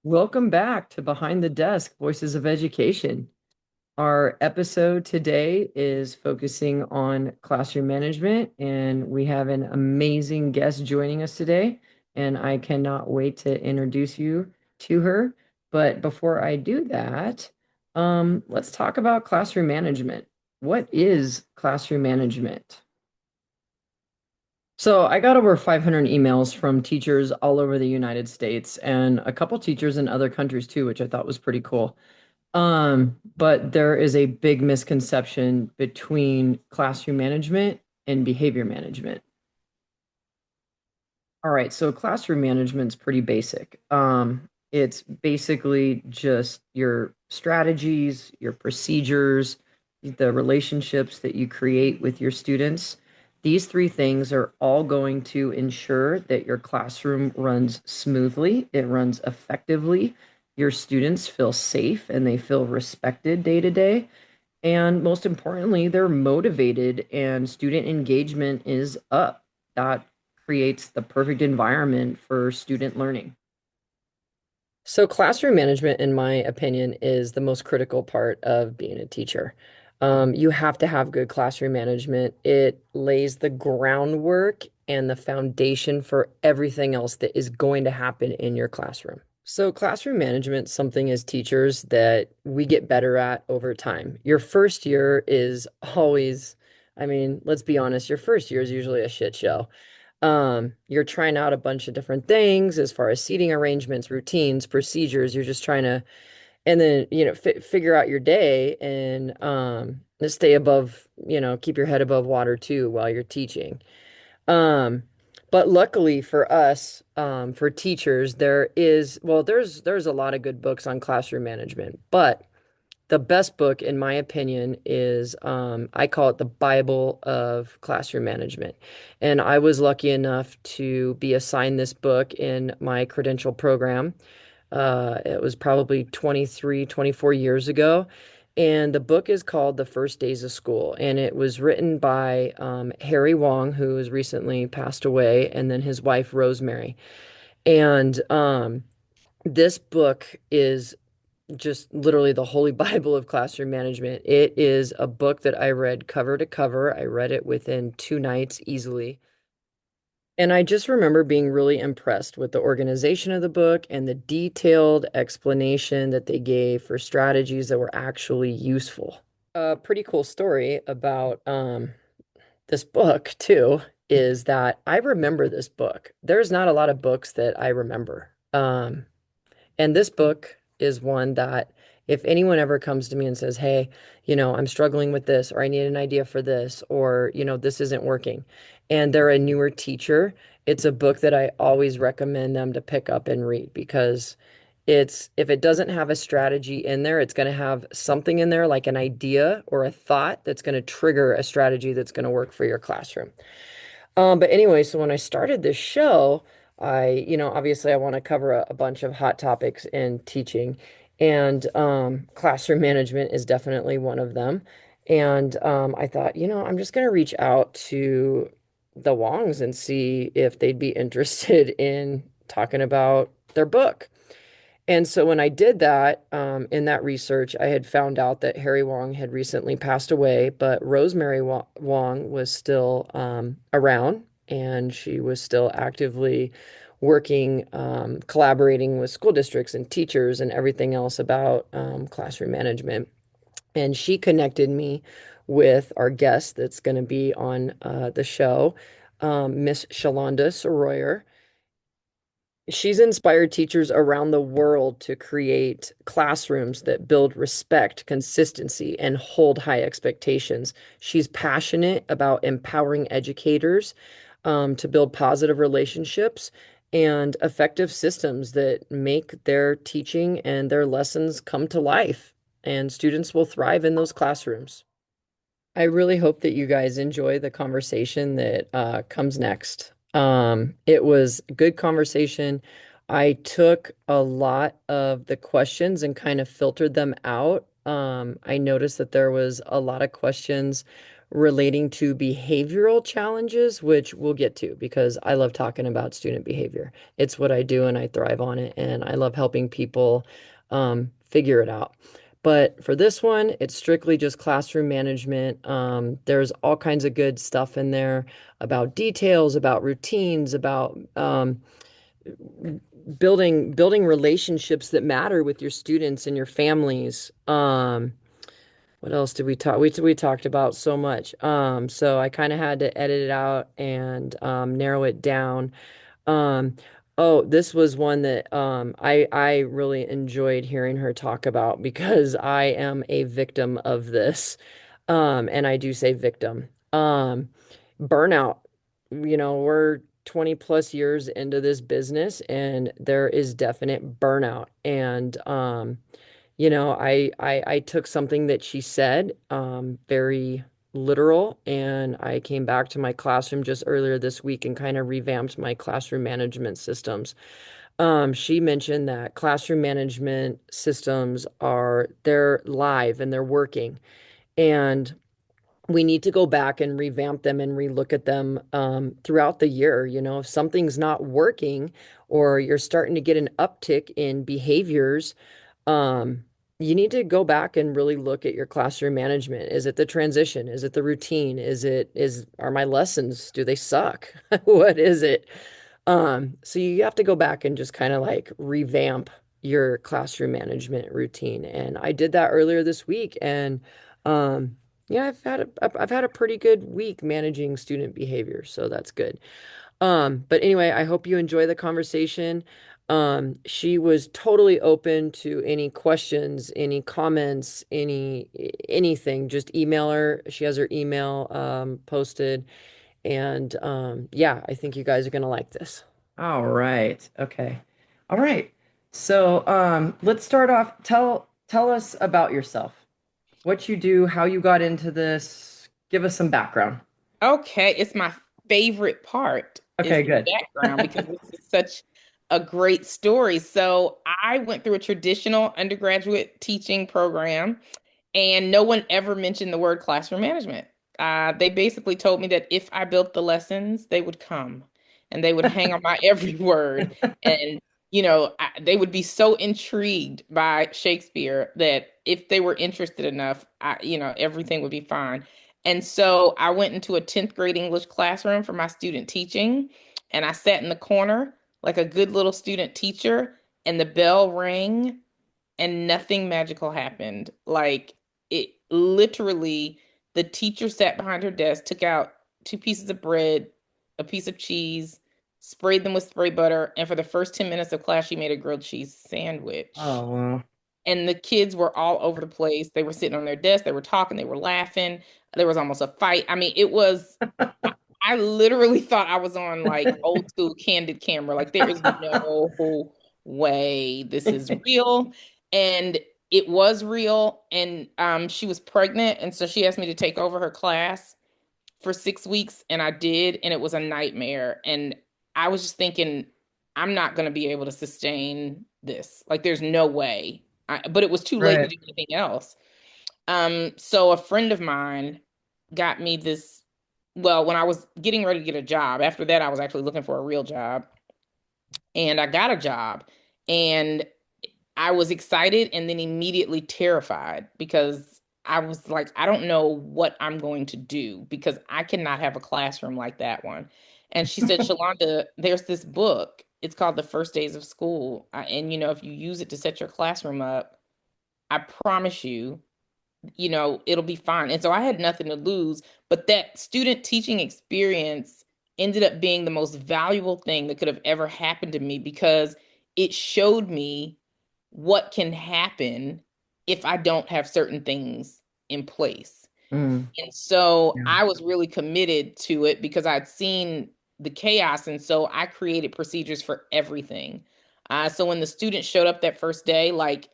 Welcome back to Behind the Desk, Voices of Education. Our episode today is focusing on classroom management, and we have an amazing guest joining us today, and I cannot wait to introduce you to her. But before I do that, let's talk about classroom management. What is classroom management? So I got over 500 emails from teachers all over the United States and a couple teachers in other countries too, which I thought was pretty cool. But there is a big misconception between classroom management and behavior management. All right, so classroom management's pretty basic. It's basically just your strategies, your procedures, the relationships that you create with your students. These three things are all going to ensure that your classroom runs smoothly, it runs effectively, your students feel safe and they feel respected day to day. And most importantly, they're motivated and student engagement is up. That creates the perfect environment for student learning. So, classroom management, in my opinion, is the most critical part of being a teacher. You have to have good classroom management. It lays the groundwork and the foundation for everything else that is going to happen in your classroom. So, classroom management is something as teachers that we get better at over time. Your first year is always, I mean, let's be honest, your first year is usually a shit show. You're trying out a bunch of different things as far as seating arrangements, routines, procedures. You're just trying to, and then, figure out your day and stay above, keep your head above water too while you're teaching. Um, but luckily for us, for teachers, there's a lot of good books on classroom management, but the best book, in my opinion, is I call it the Bible of classroom management. And I was lucky enough to be assigned this book in my credential program. It was probably 23, 24 years ago. And the book is called The First Days of School. And it was written by Harry Wong, who has recently passed away, and then his wife, Rosemary. And this book is just literally the Holy Bible of classroom management. It is a book that I read cover to cover. I read it within 2 nights easily. And I just remember being really impressed with the organization of the book and the detailed explanation that they gave for strategies that were actually useful. A pretty cool story about this book, too, is that I remember this book. There's not a lot of books that I remember. And this book is one that if anyone ever comes to me and says, "Hey, I'm struggling with this, or I need an idea for this, or, this isn't working," and they're a newer teacher, it's a book that I always recommend them to pick up and read because if it doesn't have a strategy in there, it's going to have something in there like an idea or a thought that's going to trigger a strategy that's going to work for your classroom. But anyway, so when I started this show, obviously I want to cover a bunch of hot topics in teaching, and classroom management is definitely one of them. And I thought, I'm just going to reach out to the Wongs and see if they'd be interested in talking about their book. And so when I did that, in that research, I had found out that Harry Wong had recently passed away, but Rosemary Wong was still around and she was still actively working, collaborating with school districts and teachers and everything else about classroom management. And she connected me with our guest that's going to be on the show, Miss Chelonnda Seroyer. She's inspired teachers around the world to create classrooms that build respect, consistency, and hold high expectations. She's passionate about empowering educators to build positive relationships and effective systems that make their teaching and their lessons come to life, and students will thrive in those classrooms. I really hope that you guys enjoy the conversation that comes next. It was a good conversation. I took a lot of the questions and kind of filtered them out. I noticed that there was a lot of questions relating to behavioral challenges, which we'll get to because I love talking about student behavior. It's what I do and I thrive on it, and I love helping people figure it out. But for this one, it's strictly just classroom management. There's all kinds of good stuff in there about details, about routines, about building relationships that matter with your students and your families. What else did we talk? We talked about so much. So I kind of had to edit it out and narrow it down. Um, oh, this was one that I really enjoyed hearing her talk about because I am a victim of this. And I do say victim. Burnout. We're 20 plus years into this business and there is definite burnout. And I took something that she said, very literal, and I came back to my classroom just earlier this week and kind of revamped my classroom management systems. She mentioned that classroom management systems they're live and they're working, and we need to go back and revamp them and relook at them throughout the year. If something's not working or you're starting to get an uptick in behaviors, um, you need to go back and really look at your classroom management. Is it the transition? Is it the routine? Are my lessons, do they suck? What is it? So you have to go back and just kind of like revamp your classroom management routine. And I did that earlier this week. And yeah, I've had a pretty good week managing student behavior, so that's good. But anyway, I hope you enjoy the conversation. She was totally open to any questions, any comments, anything. Just email her. She has her email posted. And yeah, I think you guys are gonna like this. All right. Okay. All right. So let's start off. Tell us about yourself. What you do, how you got into this. Give us some background. Okay, it's my favorite part is Okay, the good. background because this is such a great story. So I went through a traditional undergraduate teaching program, and no one ever mentioned the word classroom management. They basically told me that if I built the lessons, they would come and they would hang on my every word. And, they would be so intrigued by Shakespeare that if they were interested enough, everything would be fine. And so I went into a 10th grade English classroom for my student teaching, and I sat in the corner like a good little student teacher, and the bell rang and nothing magical happened. Like it literally, the teacher sat behind her desk, took out two pieces of bread, a piece of cheese, sprayed them with spray butter, and for the first 10 minutes of class, she made a grilled cheese sandwich. Oh, well. And the kids were all over the place. They were sitting on their desk, they were talking, they were laughing. There was almost a fight. I mean, I literally thought I was on like old school candid camera. Like there is no way this is real. And it was real. And she was pregnant. And so she asked me to take over her class for 6 weeks. And I did. And it was a nightmare. And I was just thinking, I'm not going to be able to sustain this. Like there's no way. But it was too late to Right. do anything else. So a friend of mine got me this. Well, when I was getting ready to get a job, after that, I was actually looking for a real job, and I got a job, and I was excited and then immediately terrified because I was like, I don't know what I'm going to do because I cannot have a classroom like that one. And she said, Shalonda, there's this book. It's called The First Days of School. And, if you use it to set your classroom up, I promise you it'll be fine. And so I had nothing to lose, but that student teaching experience ended up being the most valuable thing that could have ever happened to me because it showed me what can happen if I don't have certain things in place. Mm, And so yeah. I was really committed to it because I'd seen the chaos. And so I created procedures for everything. So when the students showed up that first day, like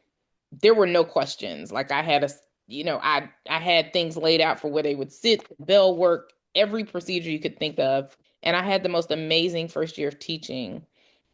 there were no questions. Like I had I had things laid out for where they would sit, bell work, every procedure you could think of. And I had the most amazing first year of teaching.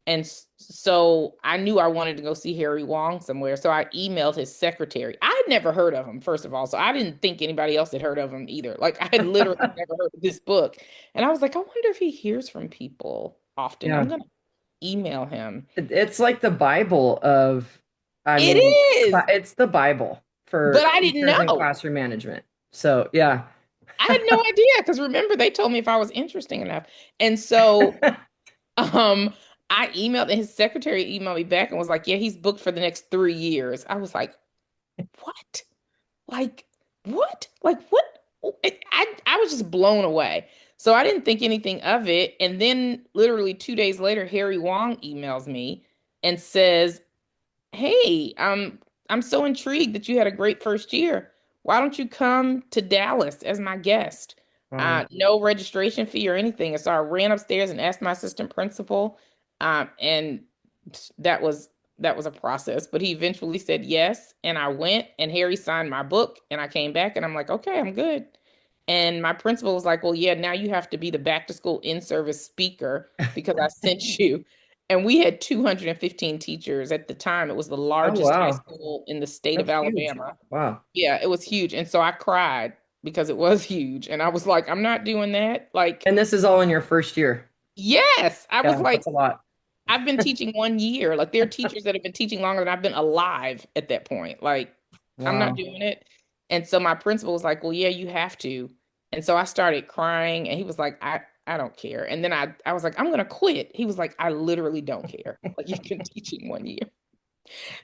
And so I knew I wanted to go see Harry Wong somewhere. So I emailed his secretary. I had never heard of him, first of all. So I didn't think anybody else had heard of him either. Like I had literally never heard of this book. And I was like, I wonder if he hears from people often. I'm Yeah. going to email him. It's like the Bible of, I It mean, is, it's the Bible but for I didn't teachers and know. classroom management. So, yeah. I had no idea because remember they told me if I was interesting enough. And so um I emailed and his secretary emailed me back and was like, "Yeah, he's booked for the next 3 years." I was like, "What? Like what? Like what?" I was just blown away. So I didn't think anything of it. And then literally 2 days later, Harry Wong emails me and says, "Hey, I'm so intrigued that you had a great first year. Why don't you come to Dallas as my guest? Wow. No registration fee or anything." And so I ran upstairs and asked my assistant principal, and that was that was a process. But he eventually said yes, and I went, and Harry signed my book, and I came back, and I'm like, okay, I'm good. And my principal was like, well, yeah, now you have to be the back to school in-service speaker because I sent you. And we had 215 teachers at the time. It was the Oh, largest high wow. school in the state of That's huge. Alabama. Wow. Yeah, it was huge. And so I cried because it was huge. And I was like, I'm not doing that. Like, And this is all in your first year. yes. I was Yeah, like, that's a lot. I've been teaching 1 year. Like, there are teachers that have been teaching longer than I've been alive at that point. Like, I'm not Wow. doing it. And so my principal was like, well, yeah, you have to. And so I started crying and he was like, I don't care. And then I was like, I'm gonna quit. He was like, I literally don't care. Like you can teach in 1 year.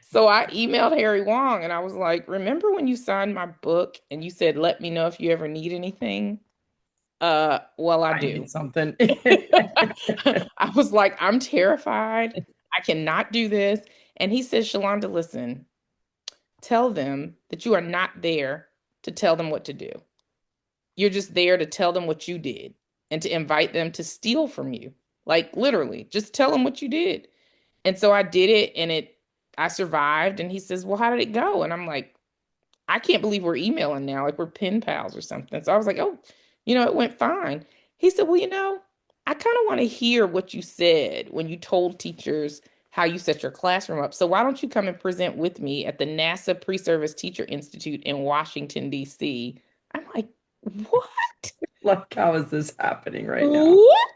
So I emailed Harry Wong and I was like, remember when you signed my book and you said, let me know if you ever need anything? Well, I I need do. something. I was like, I'm terrified. I cannot do this. And he says, Shalonda, listen, tell them that you are not there to tell them what to do. You're just there to tell them what you did and to invite them to steal from you. Like literally, just tell them what you did. And so I did it and I survived. And he says, well, how did it go? And I'm like, I can't believe we're emailing now, like we're pen pals or something. So I was like, oh, it went fine. He said, well, I kind of want to hear what you said when you told teachers how you set your classroom up. So why don't you come and present with me at the NASA Pre-Service Teacher Institute in Washington, D.C.? I'm like, what? Like, how is this happening right now? What?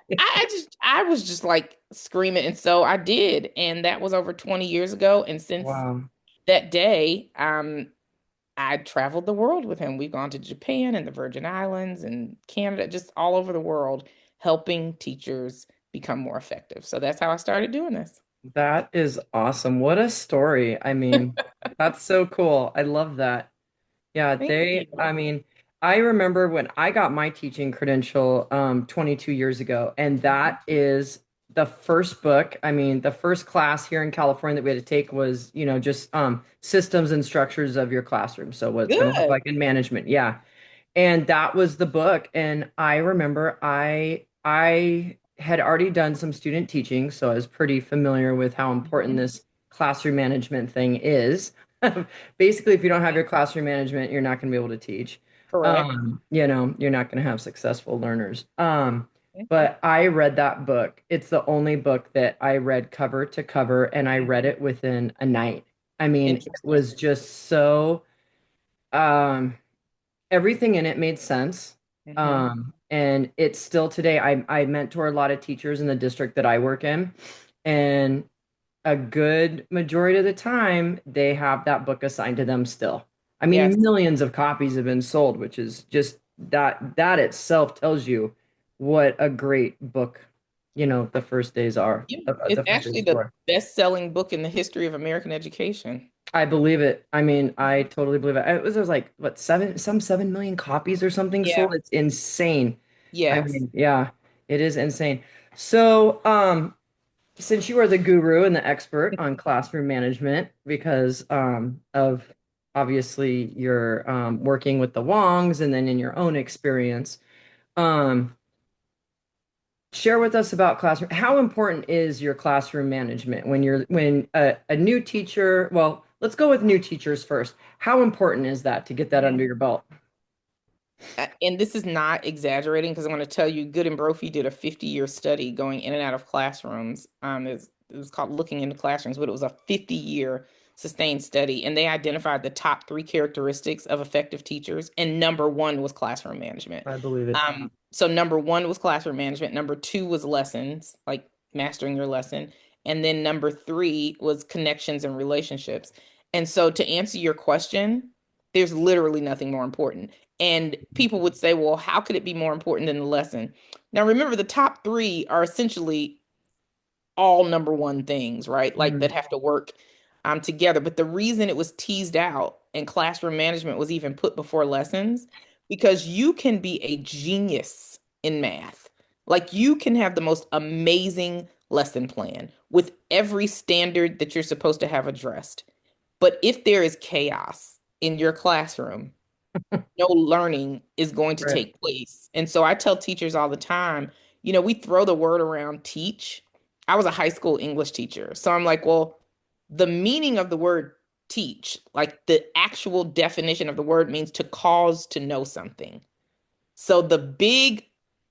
I was just like screaming. And so I did. And that was over 20 years ago. And since Wow. that day, I traveled the world with him. We've gone to Japan and the Virgin Islands and Canada, just all over the world, helping teachers become more effective. So that's how I started doing this. That is awesome. What a story. I mean, that's so cool. I love that. Yeah, Thank you. I mean, I remember when I got my teaching credential 22 years ago, and that is the first book. I mean, the first class here in California that we had to take was, just systems and structures of your classroom. So what it's going to look Good. like in management. Yeah. And that was the book. And I remember I had already done some student teaching, so I was pretty familiar with how important Mhm. this classroom management thing is. Basically, if you don't have your classroom management, you're not going to be able to teach. Correct. You're not going to have successful learners. But I read that book. It's the only book that I read cover to cover, and I read it within a night. I mean, it Interesting. was just so um everything in it made sense. Hmm. And it's still today, I mentor a lot of teachers in the district that I work in, and a good majority of the time they have that book assigned to them still. I mean, Yes. millions of copies have been sold, which is just that itself tells you what a great book, the first days are, Yeah. the It's first actually days the were. best-selling book in the history of American education. I believe it. I mean, I totally believe it. It was, there was like what 7 million copies or something Yeah. sold. It's insane. I Yes. mean, yeah, it is insane. So, since you are the guru and the expert on classroom management, because of obviously your working with the Wongs and then in your own experience, um, share with us about classroom. How important is your classroom management when a new teacher, well, let's go with new teachers first. How important is that to get that under your belt? And this is not exaggerating because I'm going to tell you, Good and Brophy did a 50-year study going in and out of classrooms. There's it was called Looking into Classrooms, but it was a 50-year sustained study, and they identified the top three characteristics of effective teachers, and number one was classroom management. I believe it. So number one was classroom management, number two was lessons, like mastering your lesson, and then number three was connections and relationships. And so to answer your question, there's literally nothing more important. And people would say, well, how could it be more important than the lesson? Now, remember, the top three are essentially all number one things, right? Like Mhm. that have to work together. But the reason it was teased out and classroom management was even put before lessons, because you can be a genius in math. Like you can have the most amazing lesson plan with every standard that you're supposed to have addressed. But if there is chaos in your classroom, no learning is going to Right. take place. And so I tell teachers all the time, we throw the word around teach. I was a high school English teacher. So I'm like, well, the meaning of the word teach, like the actual definition of the word means to cause to know something. So the big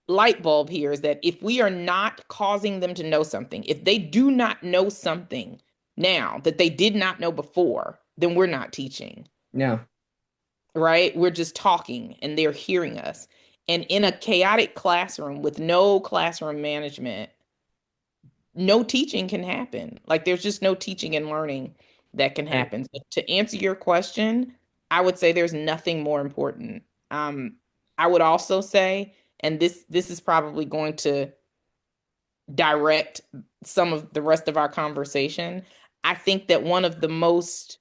light bulb here is that if we are not causing them to know something, if they do not know something now that they did not know before, then we're not teaching, Yeah. right? We're just talking and they're hearing us. And in a chaotic classroom with no classroom management, no teaching can happen. Like there's just no teaching and learning that can Right. happen. So to answer your question, I would say there's nothing more important. Um, I would also say, and this is probably going to direct some of the rest of our conversation. I think that one of the most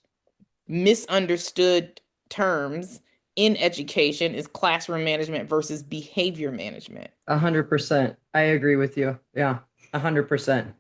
misunderstood terms in education is classroom management versus behavior management. 100%. I agree with you. Yeah. 100%.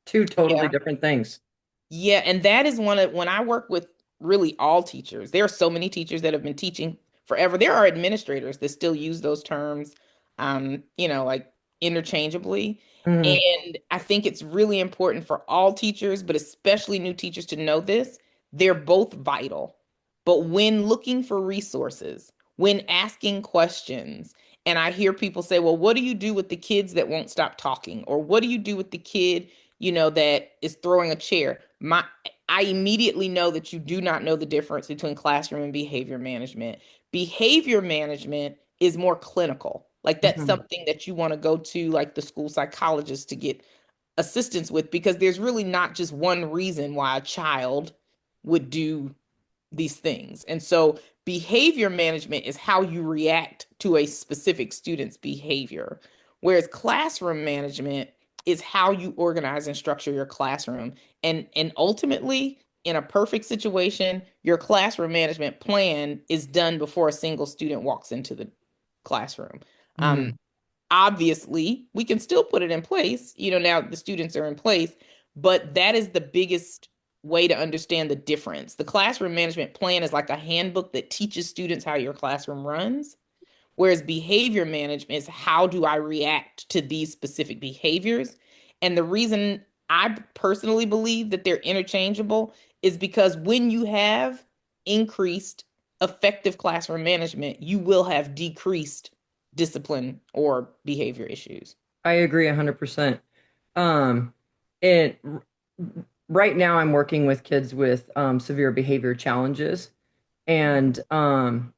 Two totally Yeah. different things. Yeah, and that is one of when I work with really all teachers. There are so many teachers that have been teaching forever. There are administrators that still use those terms, like interchangeably. Mhm. And I think it's really important for all teachers, but especially new teachers to know this. They're both vital. But when looking for resources, when asking questions, and I hear people say, well, what do you do with the kids that won't stop talking? Or what do you do with the kid that is throwing a chair? I immediately know that you do not know the difference between classroom and behavior management. Behavior management is more clinical. Like that's Mhm. something that you want to go to like the school psychologist to get assistance with, because there's really not just one reason why a child would do these things. And so behavior management is how you react to a specific student's behavior, whereas classroom management is how you organize and structure your classroom. And ultimately, in a perfect situation, your classroom management plan is done before a single student walks into the classroom. Um, Mhm. Obviously, we can still put it in place. Now the students are in place, but that is the biggest way to understand the difference. The classroom management plan is like a handbook that teaches students how your classroom runs, whereas behavior management is how do I react to these specific behaviors. And the reason I personally believe that they're interchangeable is because when you have increased effective classroom management, you will have decreased discipline or behavior issues. I agree 100%. Um, and right now I'm working with kids with severe behavior challenges. And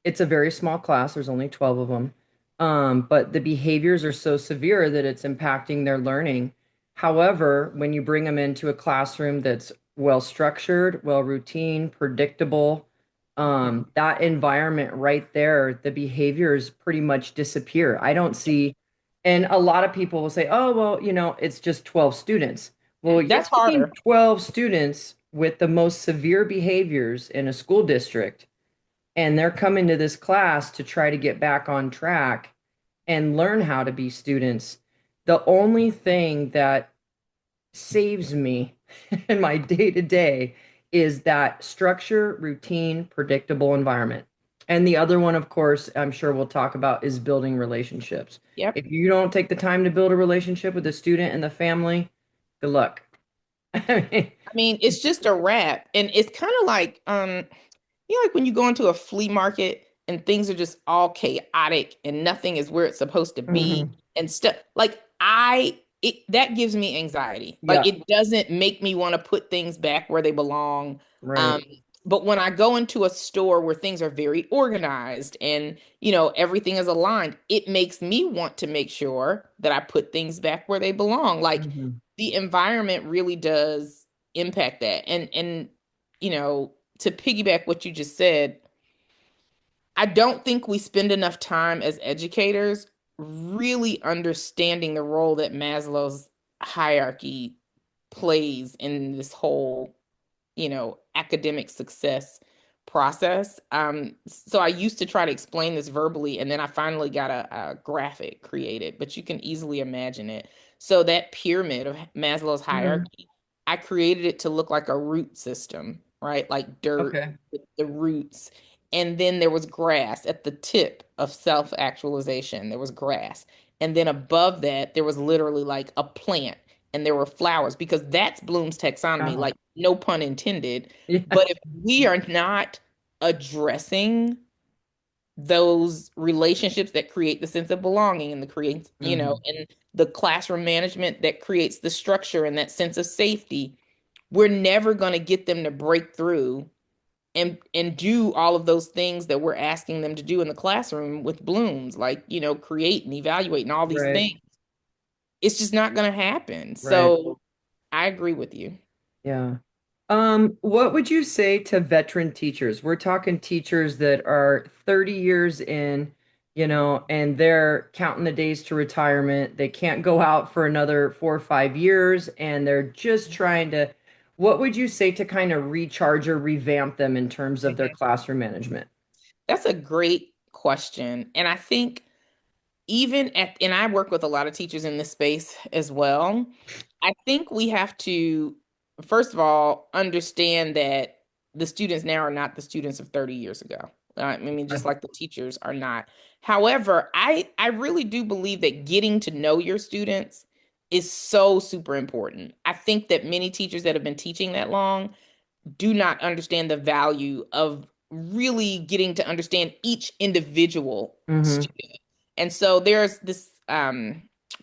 it's a very small class. There's only 12 of them. But the behaviors are so severe that it's impacting their learning. However, when you bring them into a classroom that's well structured, well routine, predictable, that environment right there, the behaviors pretty much disappear. I don't see, and a lot of people will say, oh, well, it's just 12 students. Well, you're That's taking harder. 12 students with the most severe behaviors in a school district, and they're coming to this class to try to get back on track and learn how to be students. The only thing that saves me in my day to day is that structure, routine, predictable environment. And the other one, of course, I'm sure we'll talk about is building relationships. Yep. If you don't take the time to build a relationship with the student and the family, good luck. I mean, I mean, it's just a wrap. And it's kind of like, like when you go into a flea market and things are just all chaotic and nothing is where it's supposed to be mhm. and stuff. Like I that gives me anxiety. Like Yeah, it doesn't make me want to put things back where they belong. Um, right. but when I go into a store where things are very organized and everything is aligned, it makes me want to make sure that I put things back where they belong. Like Hmm. the environment really does impact that. And to piggyback what you just said, I don't think we spend enough time as educators really understanding the role that Maslow's hierarchy plays in this whole, academic success process. So I used to try to explain this verbally, and then I finally got a graphic created, but you can easily imagine it. So that pyramid of Maslow's Hmm. hierarchy, I created it to look like a root system, right? Like dirt Okay. with the roots. And then there was grass at the tip of self-actualization. There was grass. And then above that, there was literally like a plant and there were flowers because that's Bloom's taxonomy, Uh-huh. like no pun intended. Yeah. But if we are not addressing those relationships that create the sense of belonging and the create, Hmm. and the classroom management that creates the structure and that sense of safety, we're never going to get them to break through and do all of those things that we're asking them to do in the classroom with Blooms, like, create and evaluate and all these Right. things. It's just not going to happen. Right. So I agree with you. Yeah. What would you say to veteran teachers? We're talking teachers that are 30 years in, and they're counting the days to retirement. They can't go out for another 4 or 5 years, and they're just trying to, what would you say to kind of recharge or revamp them in terms of their Mhm. classroom management? That's a great question. And I think and I work with a lot of teachers in this space as well. I think we have to, first of all, understand that the students now are not the students of 30 years ago. I mean, just like the teachers are not. However, I really do believe that getting to know your students is so super important. I think that many teachers that have been teaching that long do not understand the value of really getting to understand each individual Mm-hmm. student. And so there's this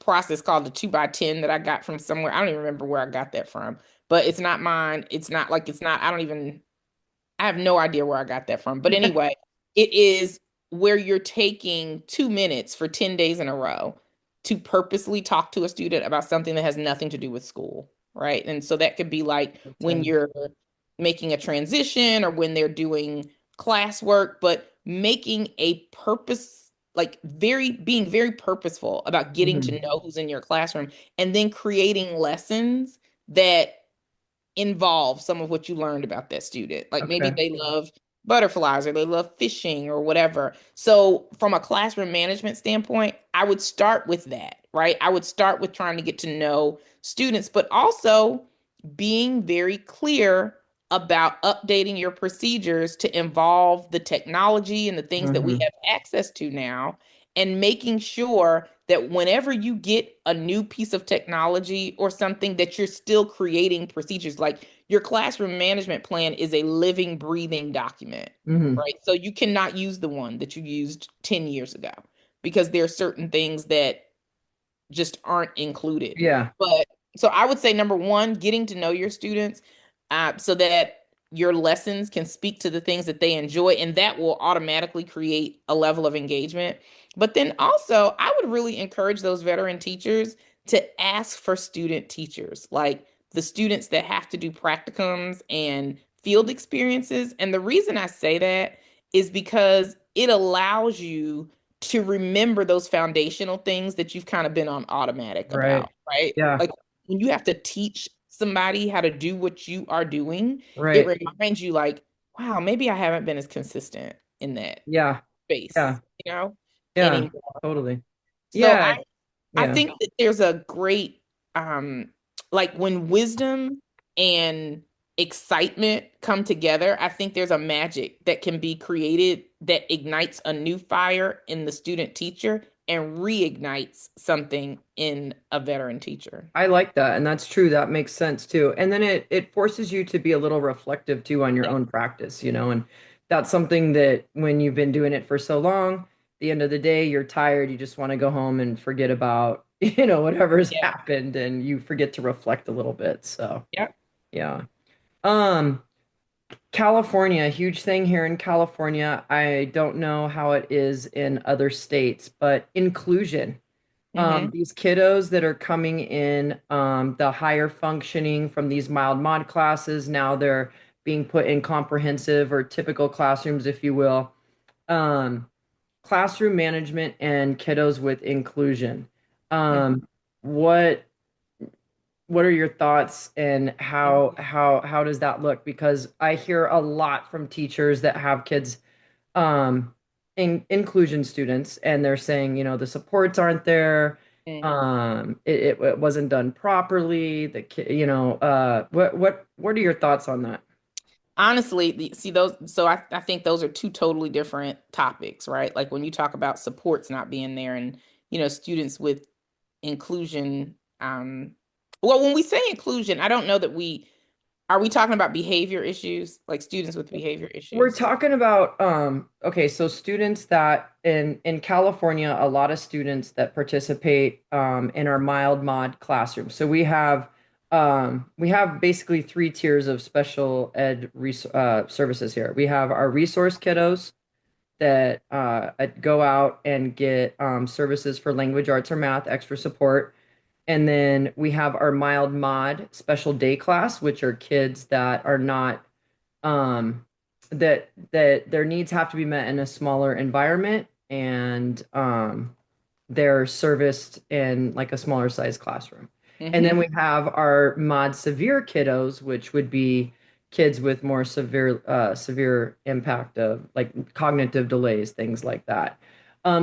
process called the 2 by 10 that I got from somewhere. I don't even remember where I got that from, but it's not mine. I don't even, I have no idea where I got that from. But anyway, it is where you're taking 2 minutes for 10 days in a row to purposely talk to a student about something that has nothing to do with school, right? And so that could be like when you're making a transition or when they're doing classwork, but making a purpose, like being very purposeful about getting to Mm-hmm. know who's in your classroom and then creating lessons that involve some of what you learned about that student. Like maybe Okay. they love butterflies or they love fishing or whatever. So, from a classroom management standpoint, I would start with that, right? I would start with trying to get to know students, but also being very clear about updating your procedures to involve the technology and the things that we Mm-hmm. have access to now, and making sure that whenever you get a new piece of technology or something that you're still creating procedures. Like your classroom management plan is a living breathing document, Mm-hmm. right? So you cannot use the one that you used 10 years ago because there are certain things that just aren't included. Yeah. But so I would say number one, getting to know your students so that your lessons can speak to the things that they enjoy, and that will automatically create a level of engagement. But then also, I would really encourage those veteran teachers to ask for student teachers, like the students that have to do practicums and field experiences. And the reason I say that is because it allows you to remember those foundational things that you've kind of been on automatic Right. about, right? Yeah. Like when you have to teach somebody how to do what you are doing, it Right. reminds you like, wow, maybe I haven't been as consistent in that Yeah. space, Yeah. you know, Yeah. anymore. Totally. So Yeah. I Yeah. think that there's a great like when wisdom and excitement come together, I think there's a magic that can be created that ignites a new fire in the student teacher and reignites something in a veteran teacher. I like that. And that's true. That makes sense too. And then it forces you to be a little reflective too on your Yeah. own practice, and that's something that when you've been doing it for so long, the end of the day, you're tired, you just want to go home and forget about, whatever's Yeah. happened and you forget to reflect a little bit. So, Yeah. yeah. Um, California, huge thing here in California. I don't know how it is in other states, but inclusion. Mm-hmm. These kiddos that are coming in, the higher functioning from these mild mod classes, now they're being put in comprehensive or typical classrooms, if you will. Um, Classroom management and kiddos with inclusion. Um, what what are your thoughts and how does that look? Because I hear a lot from teachers that have kids um inclusion students and they're saying, the supports aren't there. Mm-hmm. It wasn't done properly. The kid, what are your thoughts on that? Honestly, see those, so I think those are two totally different topics, right? Like when you talk about supports not being there and, students with inclusion, well, when we say inclusion, I don't know that are we talking about behavior issues, like students with behavior We're issues? talking about okay, so students that in California, a lot of students that participate in our mild mod classroom. So we have basically three tiers of special ed services here. We have our resource kiddos that go out and get services for language arts or math, extra support. And then we have our mild mod special day class, which are kids that are not um, that their needs have to be met in a smaller environment, and they're serviced in like a smaller size classroom. And then Mm-hmm. we have our mod severe kiddos, which would be kids with more severe impact of like cognitive delays, things like that.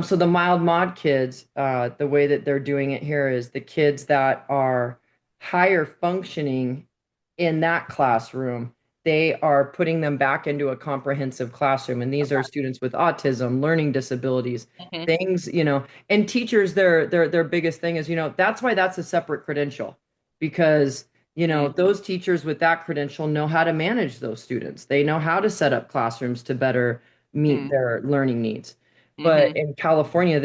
So the mild mod kids, the way that they're doing it here is the kids that are higher functioning in that classroom, they are putting them back into a comprehensive classroom. And these are students with autism, learning disabilities, Okay. things, and teachers, their biggest thing is, that's why that's a separate credential because, Mm-hmm. those teachers with that credential know how to manage those students. They know how to set up classrooms to better meet their learning needs. But Mm-hmm. in California,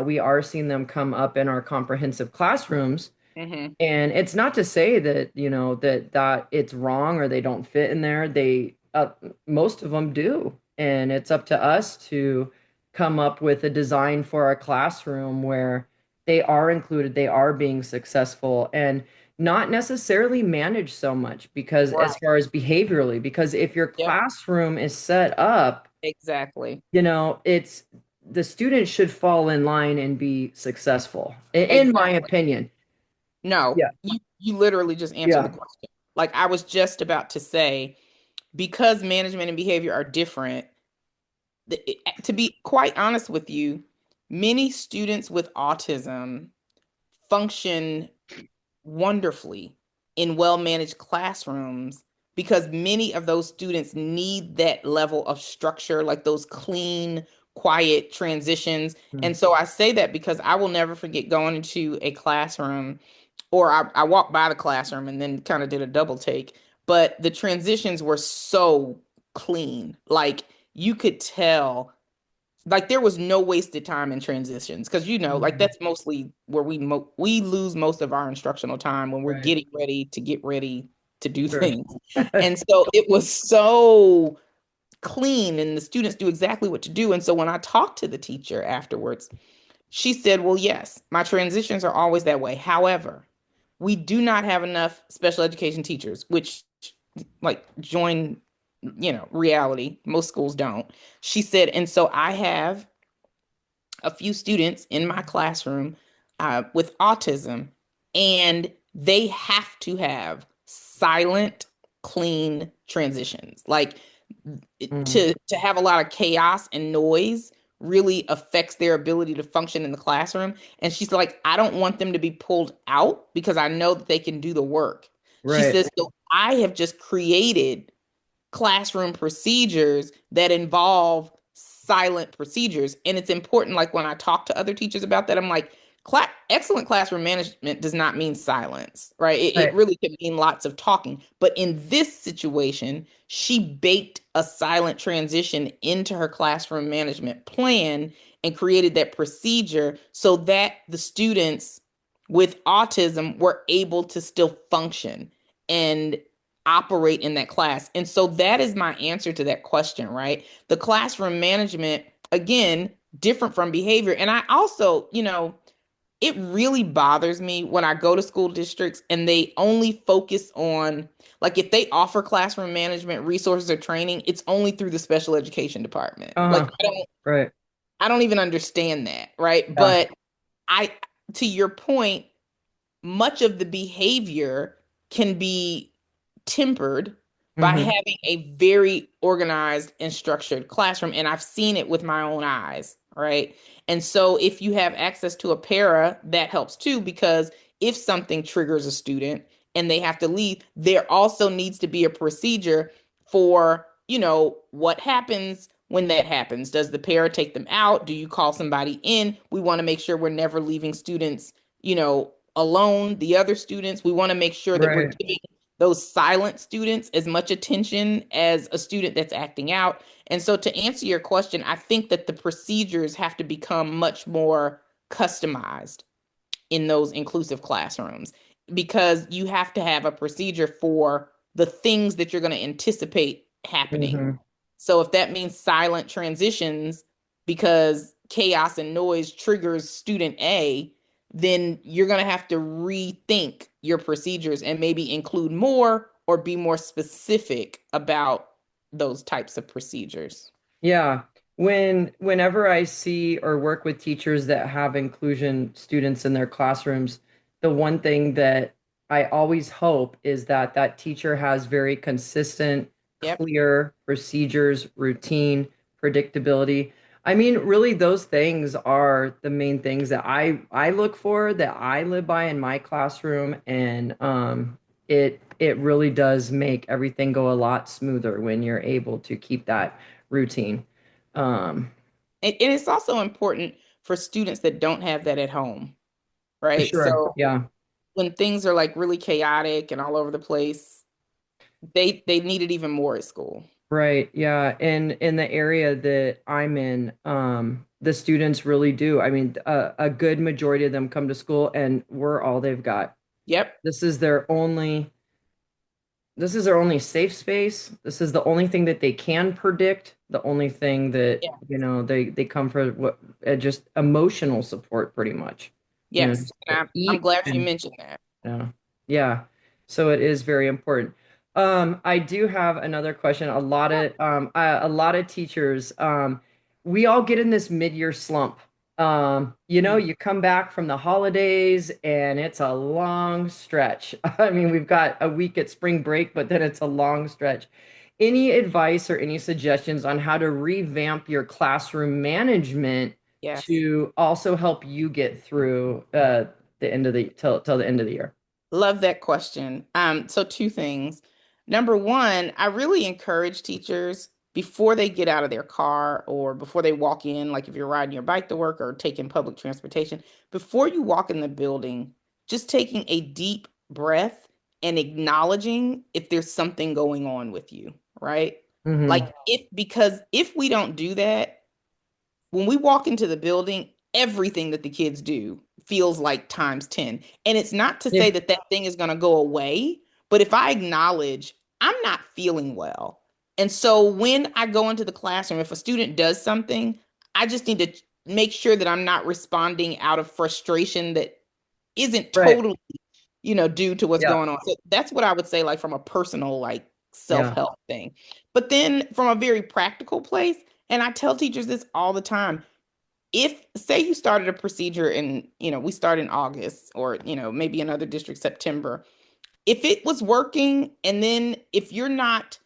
we are seeing them come up in our comprehensive classrooms, Mm-hmm. and it's not to say that, that it's wrong or they don't fit in there. Most of them do. And it's up to us to come up with a design for our classroom where they are included, they are being successful and not necessarily managed so much because as Right. far as behaviorally, because if your Yep. classroom is set up, Exactly. it's the students should fall in line and be successful, in my Exactly. opinion. No, Yeah. you literally just answered the Yeah. question. Like I was just about to say, because management and behavior are different, to be quite honest with you, many students with autism function wonderfully in well-managed classrooms because many of those students need that level of structure, like those clean, quiet transitions. Mm. And so I say that because I will never forget going into a classroom, or I walked by the classroom and then kind of did a double take, but the transitions were so clean. Like you could tell, like there was no wasted time in transitions because like Mhm. that's mostly where we lose most of our instructional time when we're Right. getting ready to get ready to do Sure. things. And so it was so clean and the students do exactly what to do. And so when I talked to the teacher afterwards, she said, "Well, yes, my transitions are always that way. However, we do not have enough special education teachers, which like join, reality. Most schools don't." She said, "And so I have a few students in my classroom with autism, and they have to have silent, clean transitions. Like Mm. to have a lot of chaos and noise really affects their ability to function in the classroom." And she's like, "I don't want them to be pulled out because I know that they can do the work." She Right. says, "So I have just created classroom procedures that involve silent procedures." And it's important, like when I talk to other teachers about that, I'm like, excellent classroom management does not mean silence, right? It Right. really can mean lots of talking. But in this situation, she baked a silent transition into her classroom management plan. and created that procedure so that the students with autism were able to still function and operate in that class. And so that is my answer to that question, right? The classroom management, again, different from behavior. And I also, it really bothers me when I go to school districts and they only focus on, like, if they offer classroom management resources or training, it's only through the special education department. Like, Uh-huh. Right. I don't even understand that, right? Yeah. But I, to your point, much of the behavior can be tempered by Hmm. having a very organized and structured classroom. And I've seen it with my own eyes, right? And so if you have access to a para, that helps too, because if something triggers a student and they have to leave, there also needs to be a procedure for, what happens when that happens. Does the para take them out? Do you call somebody in? We want to make sure we're never leaving students, alone, the other students. We want to make sure that we're Right. giving those silent students as much attention as a student that's acting out. And so, to answer your question, I think that the procedures have to become much more customized in those inclusive classrooms because you have to have a procedure for the things that you're going to anticipate happening. Hmm. So, if that means silent transitions because chaos and noise triggers student A, then you're going to have to rethink your procedures and maybe include more or be more specific about those types of procedures. Yeah. Whenever I see or work with teachers that have inclusion students in their classrooms, the one thing that I always hope is that that teacher has very consistent, Yep. clear procedures, routine, predictability. I mean, really, those things are the main things that I look for, that I live by in my classroom, and it really does make everything go a lot smoother when you're able to keep that routine. Um, And it's also important for students that don't have that at home, for right? sure. So Yeah. when things are like really chaotic and all over the place, they need it even more at school. Right. Yeah. And in the area that I'm in, the students really do. I mean, a good majority of them come to school and we're all they've got. Yep. This is their only, this is their only safe space. This is the only thing that they can predict. The only thing that, Yeah. they come for what just emotional support pretty much. Yes. Just And to I'm eat glad you and mentioned that. yeah. Yeah. So it is very important. I do have another question. A lot of teachers, we all get in this mid-year slump. Mhm. You come back from the holidays and it's a long stretch. I mean, we've got a week at spring break, but then it's a long stretch. Any advice or any suggestions on how to revamp your classroom management Yes. to also help you get through the end of the till the end of the year? Love that question. So two things. Number one, I really encourage teachers before they get out of their car or before they walk in, like if you're riding your bike to work or taking public transportation, before you walk in the building, just taking a deep breath and acknowledging if there's something going on with you, right? Hmm. Like because if we don't do that, when we walk into the building, everything that the kids do feels like times 10. And it's not to say Yeah. that that thing is going to go away, but if I acknowledge I'm not feeling well. And so when I go into the classroom, if a student does something, I just need to make sure that I'm not responding out of frustration that isn't Right. totally, due to what's Yeah. going on. So that's what I would say, like from a personal, like Yeah. self-help thing. But then from a very practical place, and I tell teachers this all the time, if say you started a procedure in, we start in August or, maybe another district September, if it was working and then if you're not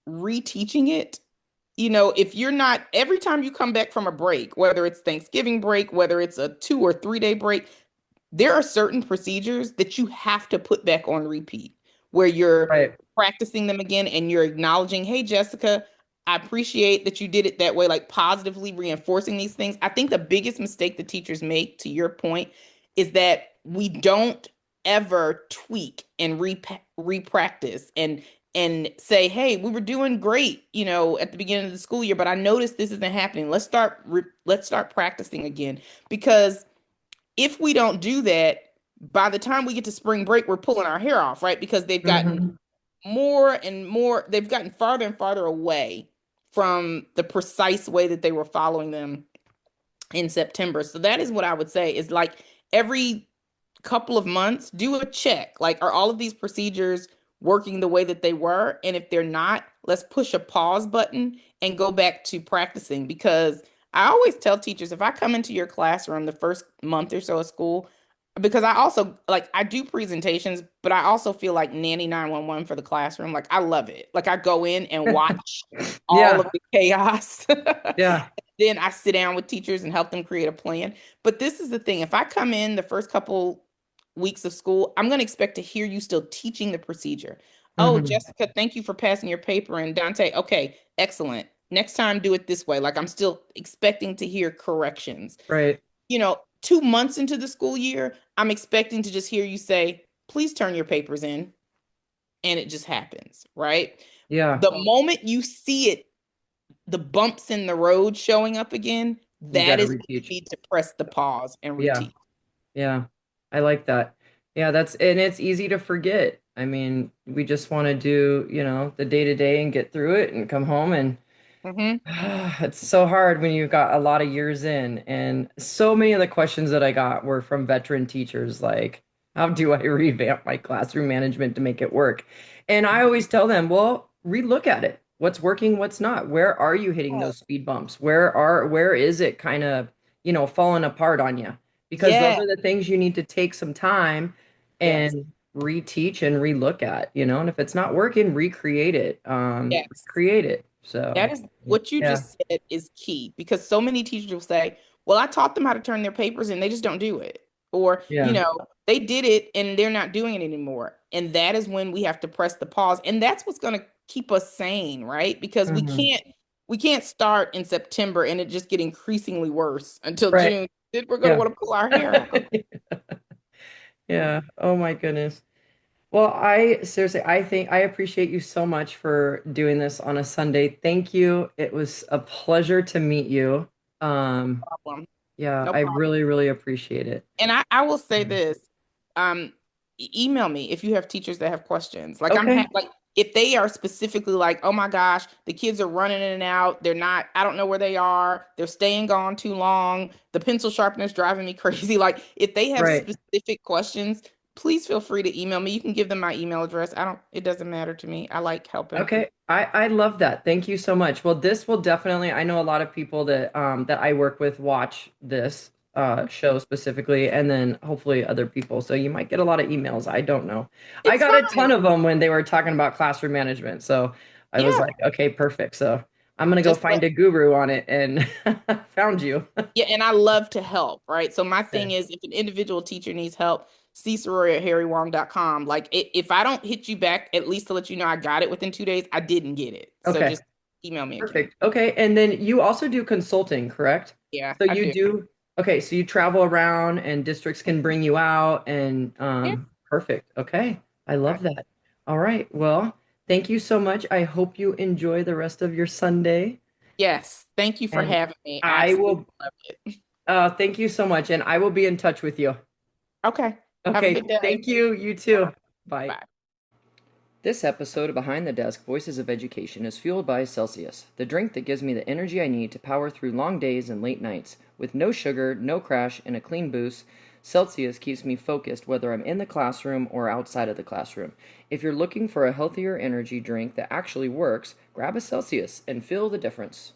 reteaching it, if you're not every time you come back from a break, whether it's Thanksgiving break, whether it's a 2 or 3 day break, there are certain procedures that you have to put back on repeat where you're Right. practicing them again and you're acknowledging, hey, Jessica, I appreciate that you did it that way, like positively reinforcing these things. I think the biggest mistake that teachers make, to your point, is that we don't ever tweak and repractice and say, hey, we were doing great, at the beginning of the school year, but I noticed this isn't happening. Let's start practicing again. Because if we don't do that, by the time we get to spring break, we're pulling our hair off, right? Because they've gotten Hmm. more and more, they've gotten farther and farther away from the precise way that they were following them in September. So that is what I would say is like every couple of months, do a check. Like, are all of these procedures working the way that they were? And if they're not, let's push a pause button and go back to practicing. Because I always tell teachers, if I come into your classroom the first month or so of school, because I also like I do presentations, but I also feel like nanny 911 for the classroom. Like I love it. Like I go in and watch all of Yeah. the chaos. Yeah. Then I sit down with teachers and help them create a plan. But this is the thing. If I come in the first couple weeks of school, I'm going to expect to hear you still teaching the procedure. Oh, Hmm. Jessica, thank you for passing your paper. And Dante, okay, excellent. Next time, do it this way. Like I'm still expecting to hear corrections. Right. 2 months into the school year, I'm expecting to just hear you say, please turn your papers in. And it just happens, right? Yeah. The moment you see it, the bumps in the road showing up again, You got that to is when you reteach. need to press the pause and Yeah. reteach. Yeah. I like that. Yeah, and it's easy to forget. I mean, we just want to do, the day to day and get through it and come home and Hmm. it's so hard when you've got a lot of years in. And so many of the questions that I got were from veteran teachers, like, how do I revamp my classroom management to make it work? And I always tell them, well, relook at it. What's working, what's not? Where are you hitting those speed bumps? Where is it kind of, falling apart on you? Because those Yeah, are the things you need to take some time yes, and reteach and relook at, and if it's not working, yes. recreate it. So That is what you yeah. just said is key because so many teachers will say, well, I taught them how to turn their papers and they just don't do it. Or, Yeah. they did it and they're not doing it anymore. And that is when we have to press the pause. And that's what's going to keep us sane, right? Because we Hmm. can't start in September and it just get increasingly worse until Right. June. Then we're going to Yeah. want to pull our hair out. Yeah. Oh my goodness. Well, I seriously, I think I appreciate you so much for doing this on a Sunday. Thank you. It was a pleasure to meet you. Um, Problem. yeah, No I problem. really, really appreciate it. And I will say Yeah. this, email me if you have teachers that have questions. Like Okay. like if they are specifically like, oh my gosh, the kids are running in and out. They're not, I don't know where they are. They're staying gone too long. The pencil sharpener's driving me crazy. Like if they have Right. specific questions, please feel free to email me. You can give them my email address. It doesn't matter to me. I like helping. Okay, I love that. Thank you so much. Well, this will definitely, I know a lot of people that I work with watch this show specifically, and then hopefully other people. So you might get a lot of emails. I don't know. I It's got a ton fine. of them when they were talking about classroom management. So I was Yeah. like, okay, perfect. So I'm gonna go Just find a guru on it and found you. Yeah, and I love to help, right? So my thing Okay. is if an individual teacher needs help, see Seroyer at harrywong.com. Like if I don't hit you back, at least to let you know I got it within 2 days, I didn't get it. So Okay. just email me again. Perfect. Okay. And then you also do consulting, correct? Yeah, So I you do. do, okay, so you travel around and districts can bring you out and Yeah. perfect. Okay. I I- love that. All right. Well, thank you so much. I hope you enjoy the rest of your Sunday. Yes. Thank you for And having me. I I absolutely will love it. thank you so much. And I will be in touch with you. Okay. Have a Okay. good day. Thank you. You too. Bye. Bye. This episode of Behind the Desk Voices of Education is fueled by Celsius, the drink that gives me the energy I need to power through long days and late nights. With no sugar, no crash, and a clean boost, Celsius keeps me focused whether I'm in the classroom or outside of the classroom. If you're looking for a healthier energy drink that actually works, grab a Celsius and feel the difference.